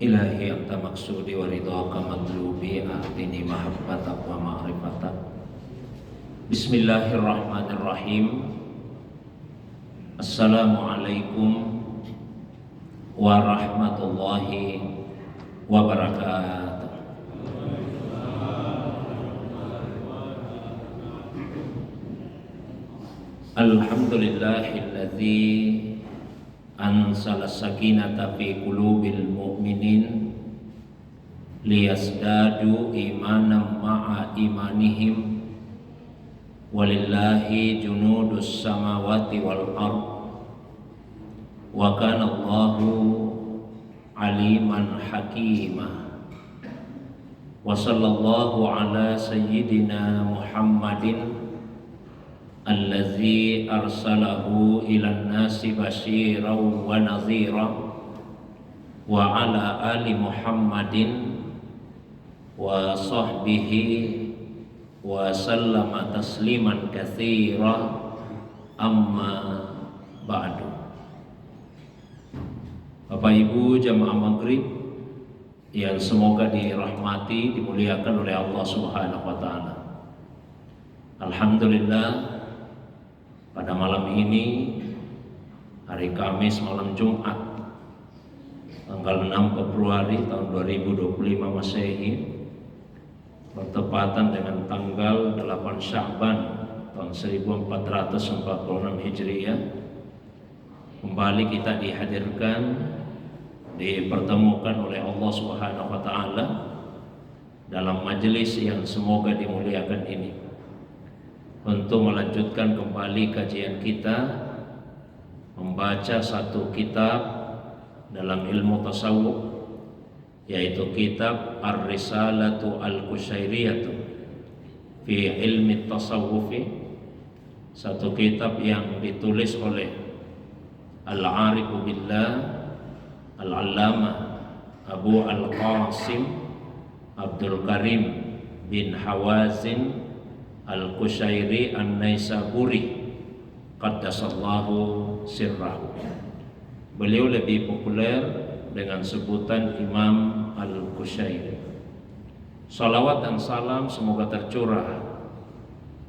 Ilahi anta maksudi wa ridhaka matlubi ahtini mahabbatak wa ma'rifatak. Bismillahirrahmanirrahim. Assalamualaikum warahmatullahi wabarakatuh. Alhamdulillahilladzi anzala sakinata fi qulubil mu'minin liyazdadu imanan ma'a imanihim walillahi junudus samawati wal ard wa kana Allahu aliman hakima wa sallallahu ala sayyidina Muhammadin allazi arsalahu ilan nasi basyiran wa nadhira wa ala ali Muhammadin wa sahbihi wa sallama tasliman katsira amma ba'du. Bapak Ibu jamaah maghrib yang semoga dirahmati, dimuliakan oleh Allah Subhanahu wa taala. Alhamdulillah, pada malam ini, hari Kamis malam Jumat, tanggal 6 Februari tahun 2025 Masehi, bertepatan dengan tanggal 8 Sya'ban tahun 1446 Hijriah, kembali kita dihadirkan, dipertemukan oleh Allah Subhanahu wa taala dalam majelis yang semoga dimuliakan ini untuk melanjutkan kembali kajian kita, membaca satu kitab dalam ilmu tasawuf, yaitu kitab Ar-Risalatu Al-Qushairiyatu fi ilmi tasawufi, satu kitab yang ditulis oleh Al-Arifu Billah Al-Allamah Abu Al-Qasim Abdul Karim bin Hawazin Al-Qushairi An-Naisaburi qaddasallahu sirrahu. Beliau lebih populer dengan sebutan Imam Al-Qushairi. Salawat dan salam semoga tercurah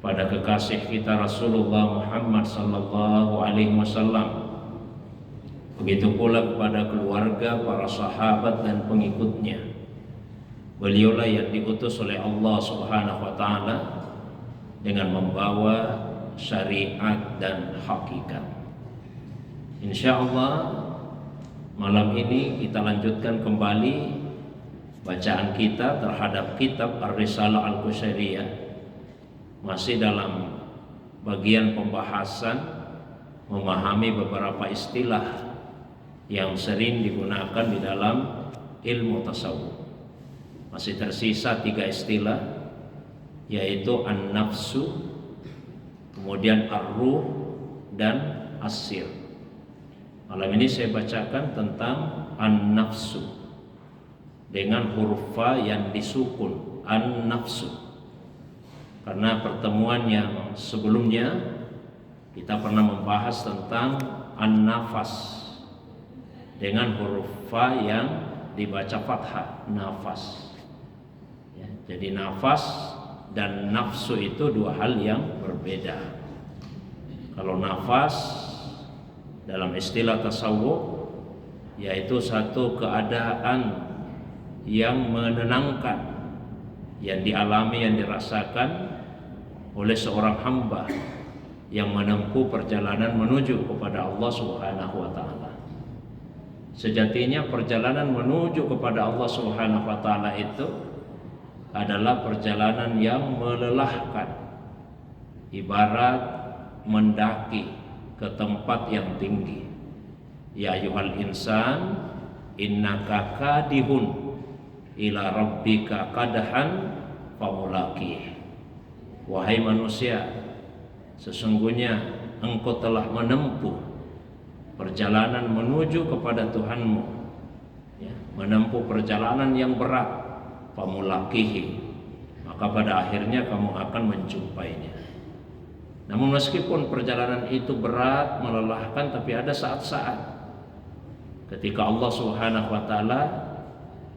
pada kekasih kita Rasulullah Muhammad sallallahu alaihi wasallam, begitu pula kepada keluarga, para sahabat dan pengikutnya. Beliaulah yang diutus oleh Allah Subhanahu wa taala dengan membawa syariat dan hakikat. Insyaallah malam ini kita lanjutkan kembali bacaan kita terhadap kitab Ar-Risalah Al-Qushairiyah, masih dalam bagian pembahasan memahami beberapa istilah yang sering digunakan di dalam ilmu tasawuf. Masih tersisa 3 istilah, yaitu an-nafsu, kemudian ar-ruh, dan as-sir. Malam ini saya bacakan tentang an-nafsu dengan huruf fa yang disukun, an-nafsu. Karena pertemuan yang sebelumnya kita pernah membahas tentang an-nafas dengan huruf fa yang dibaca fathah, nafas. Ya, jadi nafas dan nafsu itu 2 hal yang berbeda. Kalau nafas dalam istilah tasawuf yaitu satu keadaan yang menenangkan, yang dialami, yang dirasakan oleh seorang hamba yang menempuh perjalanan menuju kepada Allah Subhanahu wa taala. Sejatinya perjalanan menuju kepada Allah Subhanahu wa taala itu adalah perjalanan yang melelahkan, ibarat mendaki ke tempat yang tinggi. Ya ayyuhal insan innaka kadihun ila rabbika kadhan famulaqih. Wahai manusia, sesungguhnya engkau telah menempuh perjalanan menuju kepada Tuhanmu, ya, menempuh perjalanan yang berat, famulaqihi, maka pada akhirnya kamu akan menjumpainya. Namun meskipun perjalanan itu berat, melelahkan, tapi ada saat-saat ketika Allah Subhanahu wa taala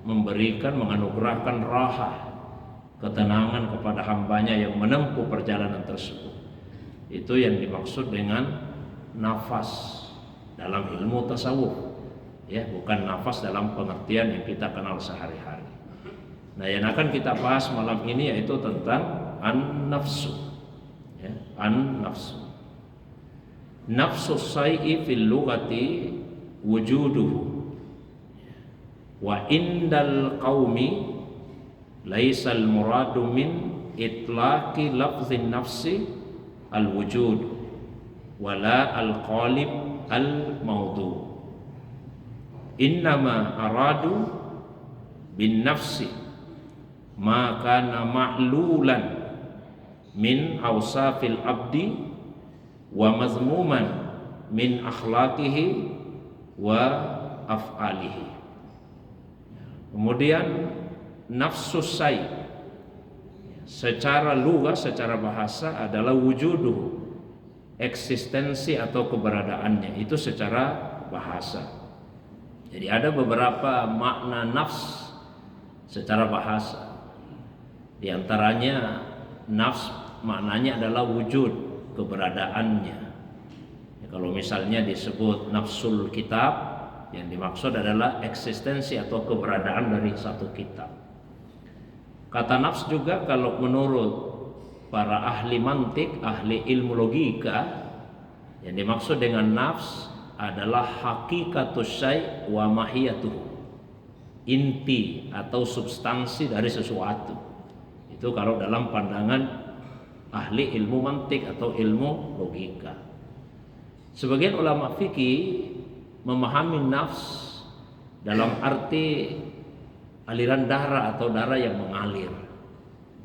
memberikan, menganugerahkan raha, ketenangan kepada hambanya yang menempuh perjalanan tersebut. Itu yang dimaksud dengan nafas dalam ilmu tasawuf, ya, bukan nafas dalam pengertian yang kita kenal sehari-hari. Nah, yang akan kita bahas malam ini yaitu tentang an-nafsu, ya, an-nafsu. Nafsu syai'i fil lughati wujuduhu, wa indal qaumi laisal muradu min itlaqi lafzin nafsi al-wujud wala al-qalib al-mawdu. Innama aradu bin nafsi ma kana ma'lulan min awsafil abdi wa mazmuman min akhlaqihi wa af'alihi. Kemudian nafsu syai' secara lugah, secara bahasa adalah wujuduh, eksistensi atau keberadaannya, itu secara bahasa. Jadi ada beberapa makna nafs secara bahasa. Di antaranya nafs maknanya adalah wujud, keberadaannya. Ya, kalau misalnya disebut nafsul kitab, yang dimaksud adalah eksistensi atau keberadaan dari satu kitab. Kata nafs juga kalau menurut para ahli mantik, ahli ilmu logika, yang dimaksud dengan nafs adalah hakikatus syai' wa mahiyatuhu, inti atau substansi dari sesuatu. Itu kalau dalam pandangan ahli ilmu mantik atau ilmu logika. Sebagian ulama fikih memahami nafs dalam arti aliran darah atau darah yang mengalir.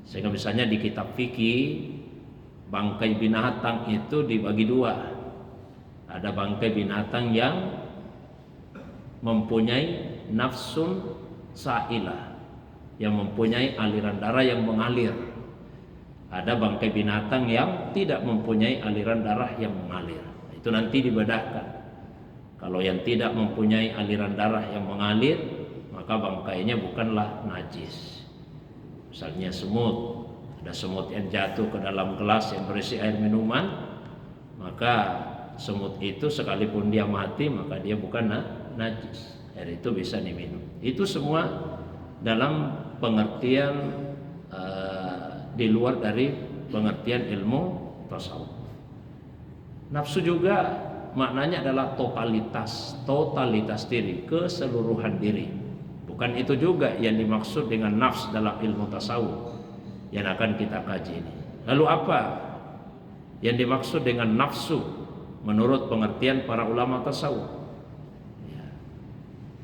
Sehingga misalnya di kitab fikih, bangkai binatang itu dibagi dua. Ada bangkai binatang yang mempunyai nafsun sa'ilah, yang mempunyai aliran darah yang mengalir. Ada bangkai binatang yang tidak mempunyai aliran darah yang mengalir. Itu nanti dibedakan. Kalau yang tidak mempunyai aliran darah yang mengalir, maka bangkainya bukanlah najis. Misalnya semut, ada semut yang jatuh ke dalam gelas yang berisi air minuman, maka semut itu sekalipun dia mati, maka dia bukan najis. Air itu bisa diminum. Itu semua dalam pengertian di luar dari pengertian ilmu tasawuf. Nafsu juga maknanya adalah totalitas diri, keseluruhan diri. Bukan itu juga yang dimaksud dengan nafs dalam ilmu tasawuf yang akan kita kaji ini. Lalu apa yang dimaksud dengan nafsu menurut pengertian para ulama tasawuf?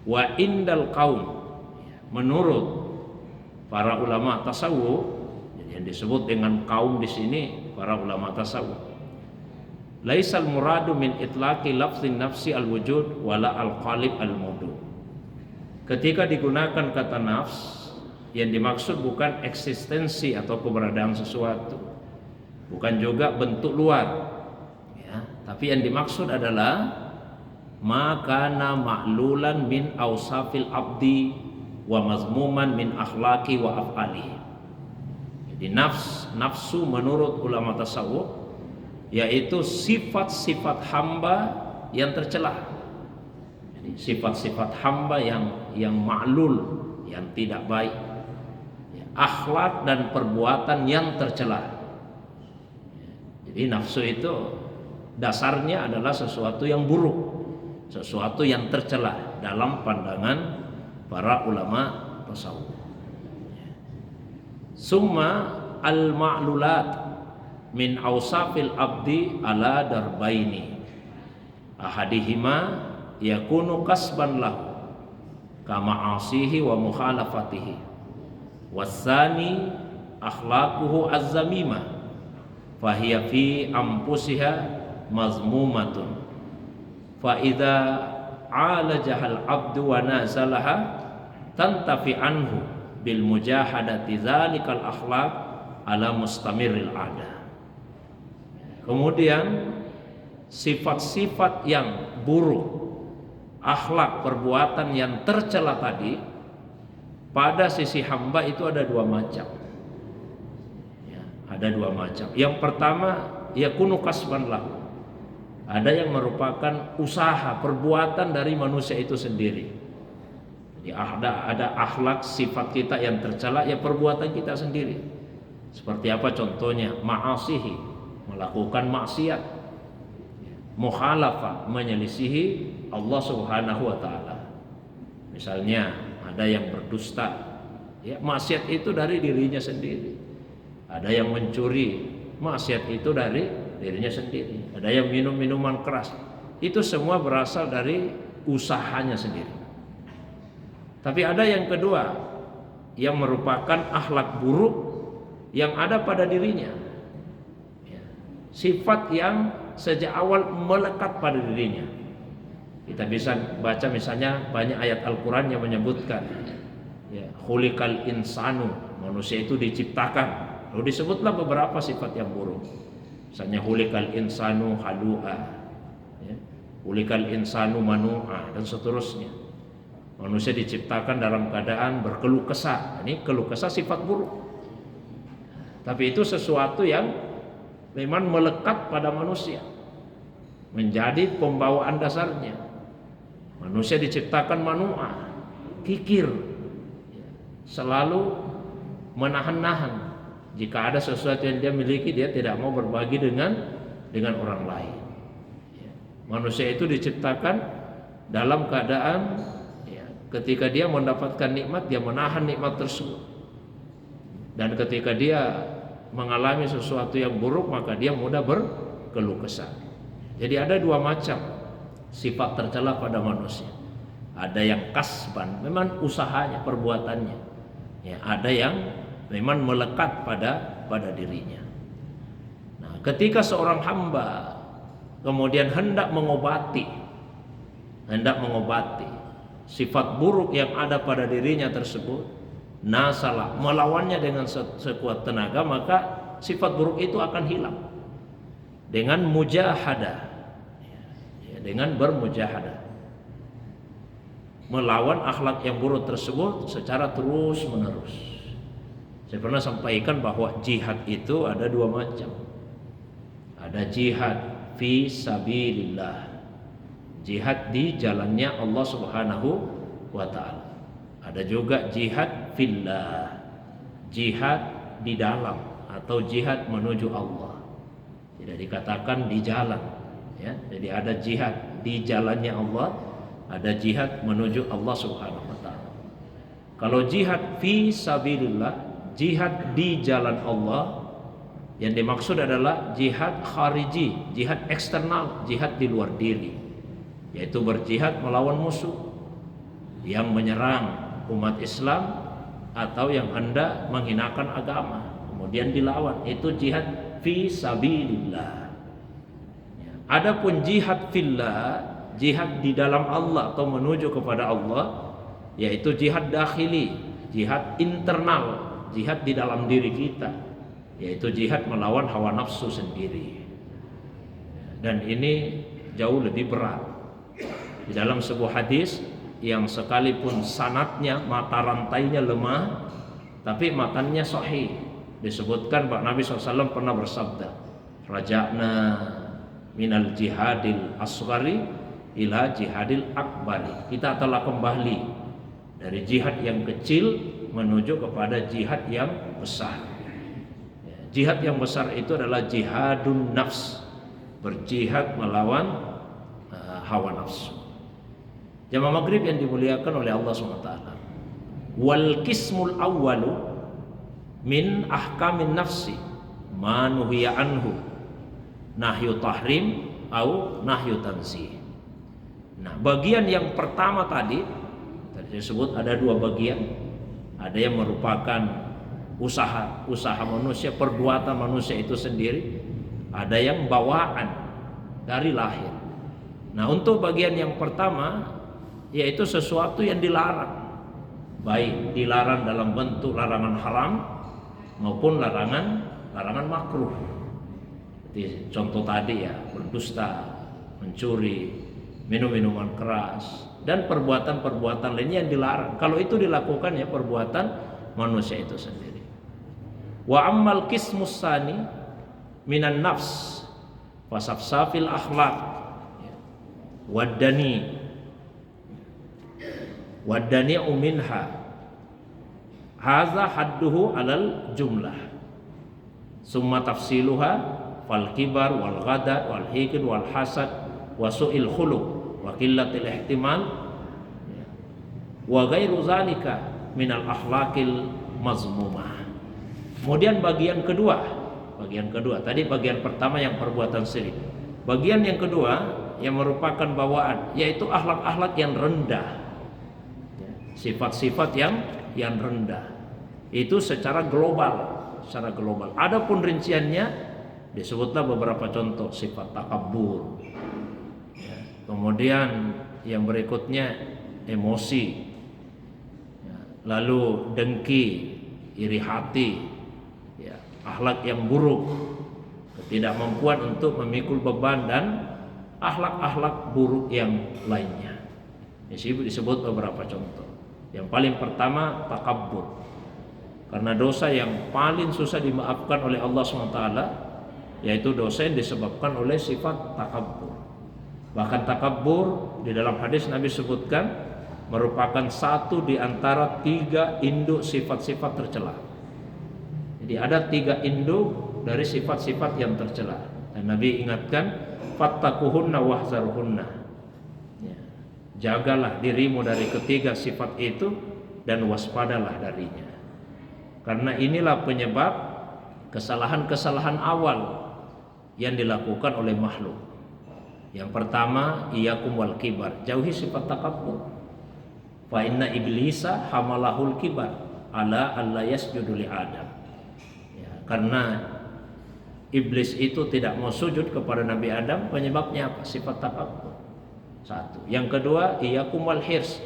Wa indal qaum, menurut para ulama tasawuf, yang disebut dengan kaum di sini para ulama tasawuf, laisal muradu min itlaqi lafzin nafsi al-wujud wala al-qalib al-mawdu. Ketika digunakan kata nafs, yang dimaksud bukan eksistensi atau keberadaan sesuatu, bukan juga bentuk luar, ya, tapi yang dimaksud adalah makana ma'lulan min awsafil abdi wa mazmuman min akhlaqi wa af'alihi. Jadi nafsu menurut ulama tasawuf yaitu sifat-sifat hamba yang tercela. Jadi sifat-sifat hamba yang ma'lul, yang tidak baik, ya, akhlak dan perbuatan yang tercela. Jadi nafsu itu dasarnya adalah sesuatu yang buruk, sesuatu yang tercela dalam pandangan para ulama tasawuf. Summa al-ma'lulat min awsafil abdi ala darbaini, ahadihima yakunu kasban lahu kama asihi wa mukhalafatihi, wasani akhlaquhu az-zamimah fahiya fi anfusiha mazmumatun fa idza alajahal abdu wa nazalaha tantafi anhu bil mujahadati zalikal akhlaq ala mustamiril ada. Kemudian sifat-sifat yang buruk, akhlak perbuatan yang tercela tadi, pada sisi hamba itu ada dua macam. Ya, ada dua macam. Yang pertama, yakunu kasban lahu. Ada yang merupakan usaha, perbuatan dari manusia itu sendiri. Jadi ada akhlak, sifat kita yang tercela, ya perbuatan kita sendiri. Seperti apa contohnya? Ma'asihi, melakukan maksiat, mukhalafah, menyelisihi Allah Subhanahu wa taala. Misalnya ada yang berdusta, ya maksiat itu dari dirinya sendiri. Ada yang mencuri, maksiat itu dari dirinya sendiri. Ada yang minum minuman keras, itu semua berasal dari usahanya sendiri. Tapi ada yang kedua, yang merupakan akhlak buruk yang ada pada dirinya, ya, sifat yang sejak awal melekat pada dirinya. Kita bisa baca misalnya banyak ayat Al-Quran yang menyebutkan, ya, khuliqal insanu, manusia itu diciptakan. Lalu disebutlah beberapa sifat yang buruk. Misalnya khuliqal insanu halu'a, ya, khuliqal insanu manu'a, dan seterusnya. Manusia diciptakan dalam keadaan berkeluh kesah. Ini keluh kesah sifat buruk. Tapi itu sesuatu yang memang melekat pada manusia, menjadi pembawaan dasarnya. Manusia diciptakan manu'a, kikir, selalu menahan-nahan. Jika ada sesuatu yang dia miliki, dia tidak mau berbagi dengan orang lain. Manusia itu diciptakan dalam keadaan, ketika dia mendapatkan nikmat, dia menahan nikmat tersebut. Dan ketika dia mengalami sesuatu yang buruk, maka dia mudah berkeluh kesah. Jadi ada dua macam sifat tercela pada manusia. Ada yang kasban, memang usahanya, perbuatannya. Ya, ada yang memang melekat pada dirinya. Nah, ketika seorang hamba kemudian hendak mengobati sifat buruk yang ada pada dirinya tersebut, nasalah, melawannya dengan sekuat tenaga, maka sifat buruk itu akan hilang dengan mujahadah, ya, dengan bermujahadah, melawan akhlak yang buruk tersebut secara terus menerus. Saya pernah sampaikan bahwa jihad itu ada dua macam. Ada jihad fi sabilillah, jihad di jalannya Allah Subhanahu wa ta'ala. Ada juga jihad fillah, jihad di dalam atau jihad menuju Allah. Tidak dikatakan di jalan, ya. Jadi ada jihad di jalannya Allah, ada jihad menuju Allah Subhanahu wa ta'ala. Kalau jihad fi sabilillah, jihad di jalan Allah, yang dimaksud adalah jihad khariji, jihad eksternal, jihad di luar diri, yaitu berjihad melawan musuh yang menyerang umat Islam atau yang hendak menghinakan agama, kemudian dilawan. Itu jihad fi sabilillah. Adapun jihad fillah, jihad di dalam Allah atau menuju kepada Allah, yaitu jihad dakhili, jihad internal, jihad di dalam diri kita, yaitu jihad melawan hawa nafsu sendiri. Dan ini jauh lebih berat. Di dalam sebuah hadis yang sekalipun sanadnya, mata rantainya lemah, tapi matanya sahih, disebutkan bahwa Nabi SAW pernah bersabda, raja'na minal jihadil asghari ila jihadil akbari. Kita telah kembali dari jihad yang kecil menuju kepada jihad yang besar. Jihad yang besar itu adalah jihadun nafs, berjihad melawan hawa nafsu. Jamaah maghrib yang dimuliakan oleh Allah SWT. Wal qismul awwalu min ahkamin nafsi ma nuhiya anhu, nahyu tahrim au nahyu tanzih. Nah, bagian yang pertama tadi disebut ada dua bagian. Ada yang merupakan usaha manusia, perbuatan manusia itu sendiri. Ada yang bawaan dari lahir. Nah, untuk bagian yang pertama, yaitu sesuatu yang dilarang, baik dilarang dalam bentuk larangan haram maupun larangan makruh. Seperti contoh tadi ya, berdusta, mencuri, minum minuman keras, dan perbuatan-perbuatan lainnya yang dilarang. Kalau itu dilakukan ya perbuatan manusia itu sendiri. Wa ammal qismus tsani minan nafs fasafsafil akhlaq waddani minha hadza hadduhu alal jumlah summa tafsiluha fal kibar wal ghadad wal hikd wal hasad wa su'il khuluq wa qillatil ihtimal wa ghairu zalika minal akhlaqil mazmumah. Kemudian bagian kedua, tadi bagian pertama yang perbuatan syirik. Bagian yang kedua yang merupakan bawaan, yaitu akhlak-akhlak yang rendah, sifat-sifat yang rendah. Itu secara global. Adapun rinciannya disebutlah beberapa contoh, sifat takabur. Kemudian yang berikutnya emosi, lalu dengki, iri hati, akhlak yang buruk, ketidakmampuan untuk memikul beban, dan akhlak-akhlak buruk yang lainnya. Disebut beberapa contoh. Yang paling pertama takabur, karena dosa yang paling susah dimaafkan oleh Allah SWT, yaitu dosa yang disebabkan oleh sifat takabur. Bahkan takabur di dalam hadis Nabi sebutkan merupakan satu di antara 3 induk sifat-sifat tercela. Jadi ada 3 induk dari sifat-sifat yang tercela. Dan Nabi ingatkan, fattaquhunna wahzarhunna. Jagalah dirimu dari ketiga sifat itu dan waspadalah darinya. Karena inilah penyebab kesalahan-kesalahan awal yang dilakukan oleh makhluk. Yang pertama, iyyakum wal kibar, jauhi sifat takabur. Fa inna iblisa hamalahul kibar ala alla yasjudu li Adam. Karena iblis itu tidak mau sujud kepada Nabi Adam, penyebabnya apa? Sifat takabur. Satu. Yang kedua, iyyakum wal hirs,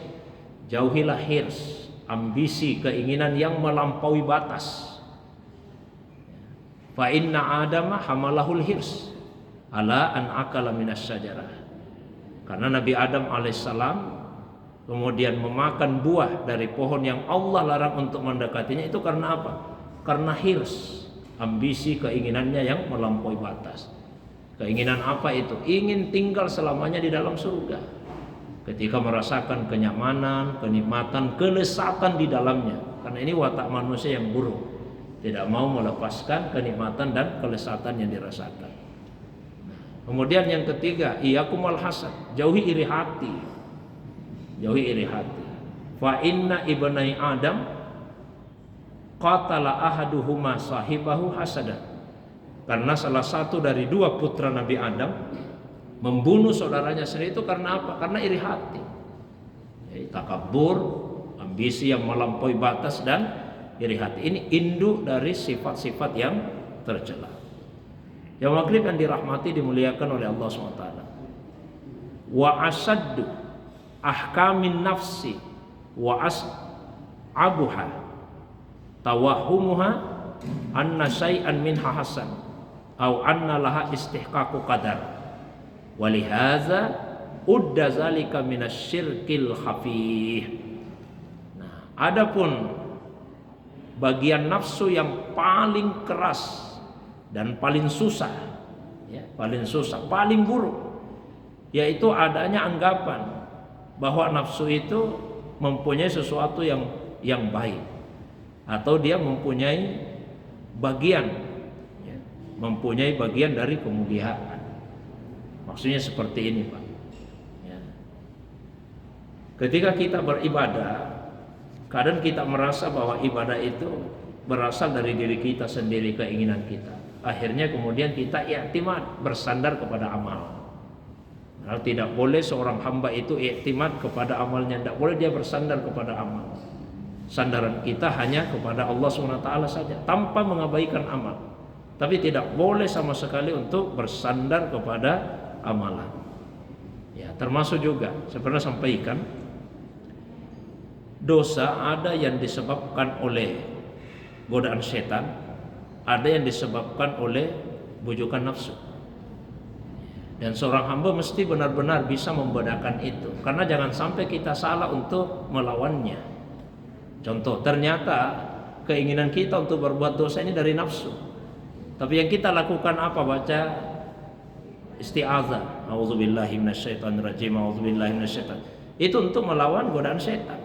jauhilah hirs, ambisi, keinginan yang melampaui batas. Fa inna Adama hamalahul hirs ala an akala minas syajarah. Karena Nabi Adam alaihissalam kemudian memakan buah dari pohon yang Allah larang untuk mendekatinya, itu karena apa? Karena hirs, ambisi, keinginannya yang melampaui batas. Keinginan apa itu? Ingin tinggal selamanya di dalam surga. Ketika merasakan kenyamanan, kenikmatan, kelesatan di dalamnya. Karena ini watak manusia yang buruk, tidak mau melepaskan kenikmatan dan kelesatan yang dirasakan. Kemudian yang ketiga, iyyakum wal hasad, jauhi iri hati. Jauhi iri hati. Fa inna ibnai Adam qatala ahaduhuma sahibahu hasadan. Karena salah satu dari 2 putra Nabi Adam membunuh saudaranya sendiri, itu karena apa? Karena iri hati. Jadi takabur, ambisi yang melampaui batas, dan iri hati. Ini induk dari sifat-sifat yang tercela. Yang maghrib yang dirahmati, dimuliakan oleh Allah SWT. Wa asaddu ahkamin nafsi wa as'abuha tawahumuha anna syai'an minha hasan au anna laha istihqaqu qadar walihaza udda zalika minasyirkil khafih. Nah, adapun bagian nafsu yang paling keras dan paling susah, paling buruk, yaitu adanya anggapan bahwa nafsu itu mempunyai sesuatu yang baik, atau dia mempunyai bagian dari kemuliaan. Maksudnya seperti ini, Pak. Ketika kita beribadah, kadang kita merasa bahwa ibadah itu berasal dari diri kita sendiri, keinginan kita. Akhirnya kemudian kita i'timad, bersandar kepada amal. Nah, tidak boleh seorang hamba itu i'timad kepada amalnya, tidak boleh dia bersandar kepada amal. Sandaran kita hanya kepada Allah SWT saja, tanpa mengabaikan amal. Tapi tidak boleh sama sekali untuk bersandar kepada amalan. Ya, termasuk juga saya pernah sampaikan, dosa ada yang disebabkan oleh godaan setan, ada yang disebabkan oleh bujukan nafsu. Dan seorang hamba mesti benar-benar bisa membedakan itu, karena jangan sampai kita salah untuk melawannya. Contoh, ternyata keinginan kita untuk berbuat dosa ini dari nafsu, tapi yang kita lakukan apa? Baca isti'adzah, auzubillahi minasyaitonirrajim, auzubillahi minasyaiton. Itu untuk melawan godaan setan.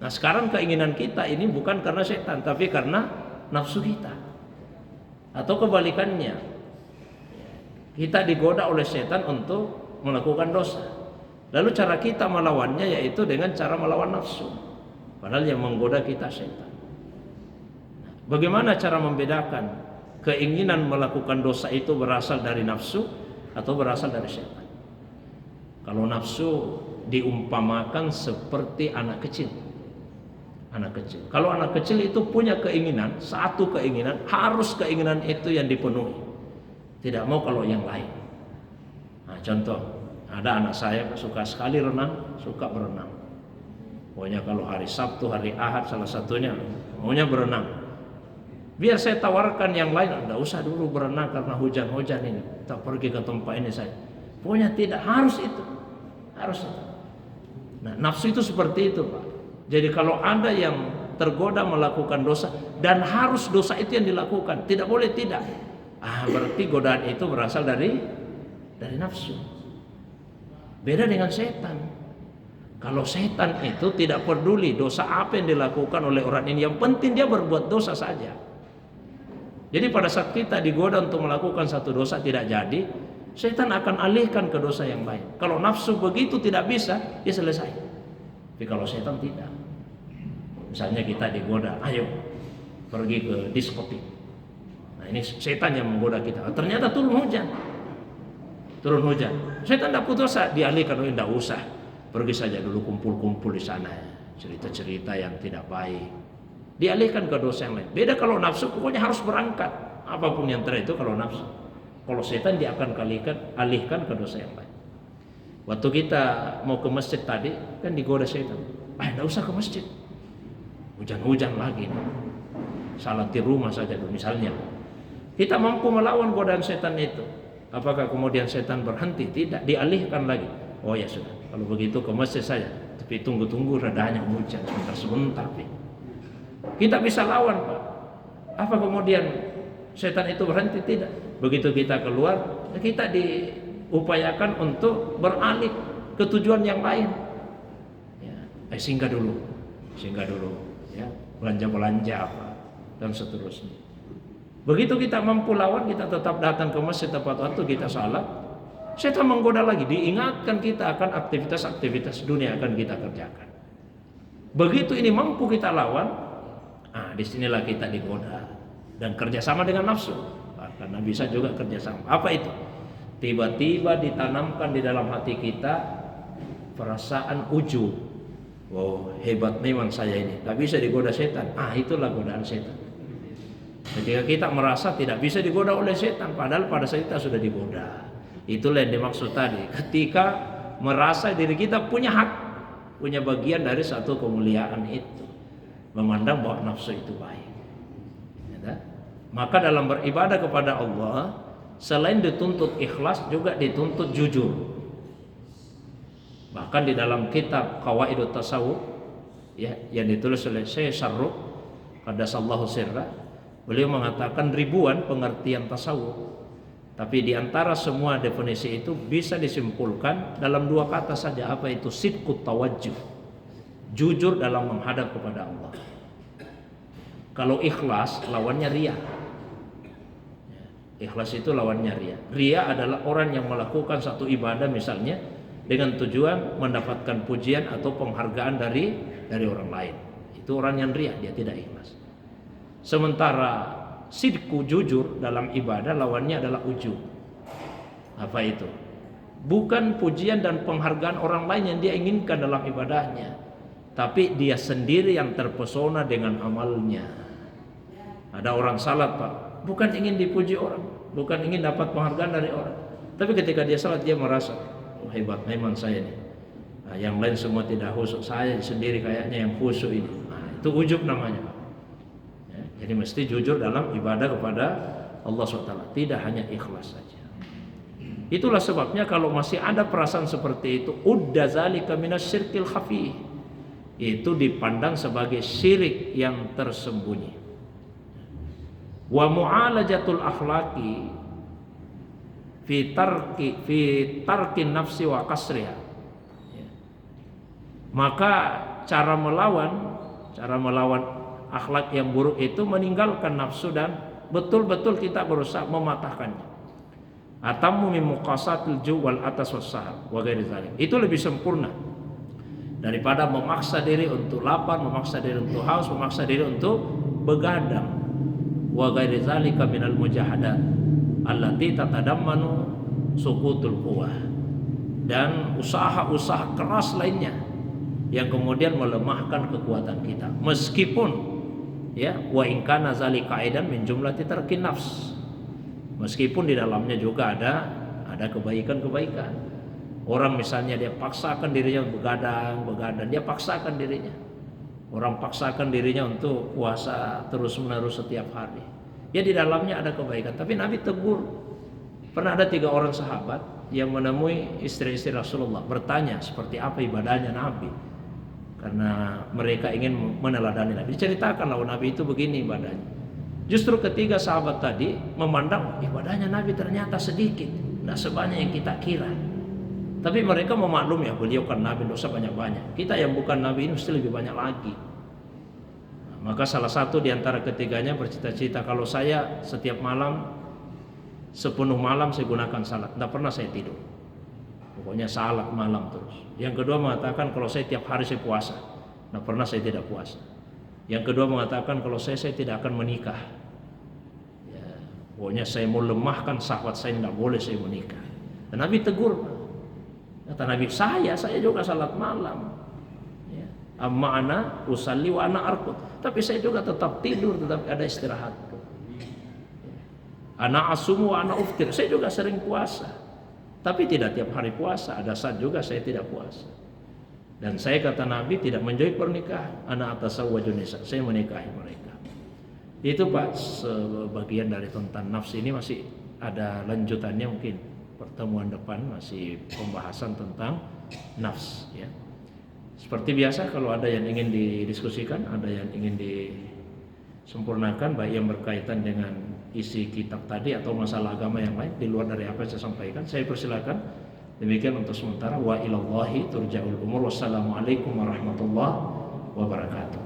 Nah, sekarang keinginan kita ini bukan karena setan, tapi karena nafsu kita. Atau kebalikannya, kita digoda oleh setan untuk melakukan dosa. Lalu cara kita melawannya yaitu dengan cara melawan nafsu, padahal yang menggoda kita setan. Bagaimana cara membedakan keinginan melakukan dosa itu berasal dari nafsu atau berasal dari setan? Kalau nafsu diumpamakan seperti anak kecil. Anak kecil. Kalau anak kecil itu punya keinginan, satu keinginan, harus keinginan itu yang dipenuhi. Tidak mau kalau yang lain. Nah, contoh, ada anak saya suka sekali renang, suka berenang. Pokoknya kalau hari Sabtu, hari Ahad salah satunya maunya berenang. Biar saya tawarkan yang lain, enggak usah dulu berenang karena hujan-hujan ini. Kita pergi ke tempat ini saja. Pokoknya tidak, harus itu. Harus itu. Nah, nafsu itu seperti itu, Pak. Jadi kalau ada yang tergoda melakukan dosa dan harus dosa itu yang dilakukan, tidak boleh tidak. Berarti godaan itu berasal dari nafsu. Beda dengan setan. Kalau setan itu tidak peduli dosa apa yang dilakukan oleh orang ini, yang penting dia berbuat dosa saja. Jadi pada saat kita digoda untuk melakukan satu dosa tidak jadi, setan akan alihkan ke dosa yang lain. Kalau nafsu begitu tidak bisa, dia selesai. Tapi kalau setan tidak. Misalnya kita digoda, ayo pergi ke diskotik. Nah, ini setan yang menggoda kita. Ternyata turun hujan. Setan tidak putus asa, dialihkan, tidak usah. Pergi saja dulu kumpul-kumpul di sana. Cerita-cerita yang tidak baik. Dialihkan ke dosa yang lain. Beda kalau nafsu, pokoknya harus berangkat. Apapun yang terjadi itu kalau nafsu. Kalau setan dia akan alihkan ke dosa yang lain. Waktu kita mau ke masjid tadi, kan digoda setan. Tidak usah ke masjid. Hujan-hujan lagi. Salat di rumah saja dulu misalnya. Kita mampu melawan godaan setan itu. Apakah kemudian setan berhenti? Tidak, dialihkan lagi. Oh ya sudah, kalau begitu ke masjid saja. Tapi tunggu-tunggu redanya hujan sebentar. Kita bisa lawan, Pak. Apa kemudian setan itu berhenti? Tidak. Begitu kita keluar, kita diupayakan untuk beralih ke tujuan yang lain. Ya, singgah dulu, ya, belanja apa dan seterusnya. Begitu kita mampu lawan, kita tetap datang ke masjid tepat waktu, kita salat. Setan menggoda lagi, diingatkan kita akan aktivitas-aktivitas dunia akan kita kerjakan. Begitu ini mampu kita lawan, disinilah kita digoda dan kerjasama dengan nafsu. Karena bisa juga kerjasama. Apa itu? Tiba-tiba ditanamkan di dalam hati kita perasaan ujub. Oh, hebat memang saya ini, tak bisa digoda setan. Itulah godaan setan. Ketika kita merasa tidak bisa digoda oleh setan, padahal pada saat kita sudah digoda. Itulah yang dimaksud tadi. Ketika merasa diri kita punya hak, punya bagian dari satu kemuliaan itu, memandang bahwa nafsu itu baik. Ya, maka dalam beribadah kepada Allah, selain dituntut ikhlas, juga dituntut jujur. Bahkan di dalam kitab Qawaidut Tasawuf, ya, yang ditulis oleh Syekh Syarruq qaddasallahu sirra, beliau mengatakan ribuan pengertian tasawuf, tapi di antara semua definisi itu bisa disimpulkan dalam dua kata saja. Apa itu? Sidqut tawajjuh, jujur dalam menghadap kepada Allah. Kalau ikhlas lawannya riya. Ikhlas itu lawannya riya. Riya adalah orang yang melakukan satu ibadah misalnya dengan tujuan mendapatkan pujian atau penghargaan dari orang lain. Itu orang yang riya, dia tidak ikhlas. Sementara sidku, jujur dalam ibadah, lawannya adalah ujub. Apa itu? Bukan pujian dan penghargaan orang lain yang dia inginkan dalam ibadahnya, tapi dia sendiri yang terpesona dengan amalnya. Ada orang salat, Pak, bukan ingin dipuji orang, bukan ingin dapat penghargaan dari orang, tapi ketika dia salat dia merasa, oh, hebat memang saya ini. Yang lain semua tidak khusyuk, saya sendiri kayaknya yang khusyuk ini. Itu ujub namanya, Pak. Ya, jadi mesti jujur dalam ibadah kepada Allah SWT, tidak hanya ikhlas saja. Itulah sebabnya kalau masih ada perasaan seperti itu, udda zalika minasyirkil khafi. Itu dipandang sebagai syirik yang tersembunyi. Wa mu'alajatul akhlaqi fi tarkin nafsi wa kasriha. Maka cara melawan akhlak yang buruk itu meninggalkan nafsu dan betul-betul kita berusaha mematahkannya. Atammu min muqasatil ju' wal atas wassahar wa ghairi dzalik. Itu lebih sempurna daripada memaksa diri untuk lapar, memaksa diri untuk haus, memaksa diri untuk begadang. Wa ghairi dzalika minal mujahadat allati tatadammanu suqutul quwwah. Dan usaha-usaha keras lainnya yang kemudian melemahkan kekuatan kita. Meskipun ya wa in kana zalika aidan min jumlati tarkin nafs. Meskipun di dalamnya juga ada kebaikan-kebaikan. Orang misalnya dia paksakan dirinya begadang, dia paksakan dirinya. Orang paksakan dirinya untuk puasa terus-menerus setiap hari. Ya di dalamnya ada kebaikan. Tapi Nabi tegur. Pernah ada 3 orang sahabat yang menemui istri-istri Rasulullah, bertanya seperti apa ibadahnya Nabi. Karena mereka ingin meneladani Nabi. Diceritakan lalu Nabi itu begini ibadahnya. Justru ketiga sahabat tadi memandang ibadahnya Nabi ternyata sedikit, tidak sebanyak yang kita kira. Tapi mereka memaklumi ya beliau kan Nabi, dosa banyak-banyak. Kita yang bukan Nabi ini mesti lebih banyak lagi. Maka salah satu di antara ketiganya bercita-cita, kalau saya setiap malam sepenuh malam saya gunakan salat, tidak pernah saya tidur. Pokoknya salat malam terus. Yang kedua mengatakan kalau saya tiap hari saya puasa, tidak pernah saya tidak puasa. Yang kedua mengatakan kalau saya tidak akan menikah. Ya, pokoknya saya mau lemahkan syahwat saya, tidak boleh saya menikah. Dan Nabi tegur. Kata Nabi, saya juga salat malam. Ya. Amma ana usalli wa ana arqud. Tapi saya juga tetap tidur, tetap ada istirahat. Ana asumu wa ana uftir. Saya juga sering puasa. Tapi tidak tiap hari puasa. Ada saat juga saya tidak puasa. Dan saya kata Nabi tidak menjauhi pernikahan. Ana atasawwajun nisa. Saya menikahi mereka. Itu Pak sebagian dari tentang nafsu ini masih ada lanjutannya mungkin. Pertemuan depan masih pembahasan tentang nafs ya. Seperti biasa kalau ada yang ingin didiskusikan, ada yang ingin disempurnakan baik yang berkaitan dengan isi kitab tadi atau masalah agama yang lain di luar dari apa yang saya sampaikan, saya persilakan. Demikian untuk sementara. Wa ilallahi turja'ul umur. Wassalamualaikum warahmatullahi wabarakatuh.